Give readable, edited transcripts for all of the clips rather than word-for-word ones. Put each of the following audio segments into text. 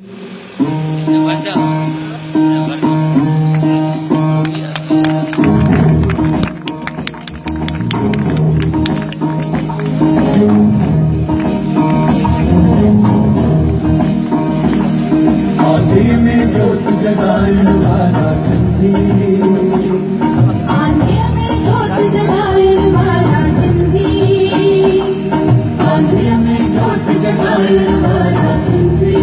आंधी में जोत जगाने वाला सिंधी, आंधी में जोत जगाने वाला सिंधी, आंधी में जोत जगाने वाला सिंधी,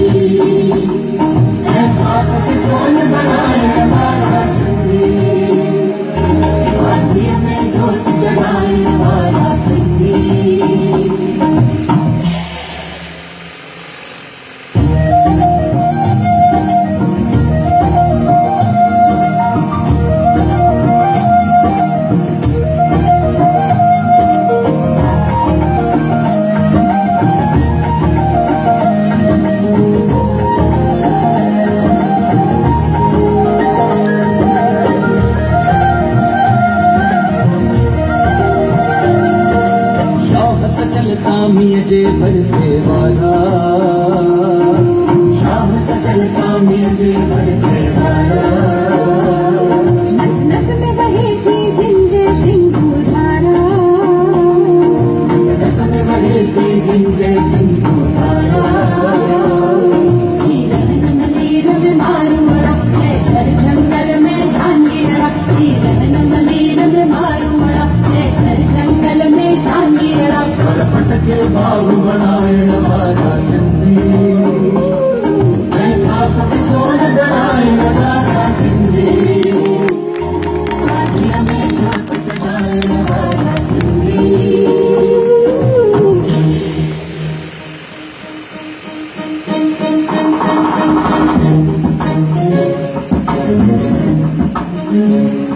है खाक की सोन बनाने वाला सिंधी, आंधी में जोत जगाने वाला सिंधी। सचल सामी जे बरसे वाला, शाह सचल सामी जे बरसे वाला, नस नस में बहेगी जिंजे सिंधु धारा, नस नस में बहेगी जिंजे सिंधु धारा, लीरन मलीरन मारूड़ा है झर जंगल में झांगिड़ा, लीरन मलीरन मारूड़ा है झर जंगल में झांगिड़ा, पटके बाहु बनाए वाला सिंधी, है खाक की सोन बनाए वाला सिंधी, आंधी में जोत जगाने वाला सिंधी। जगाने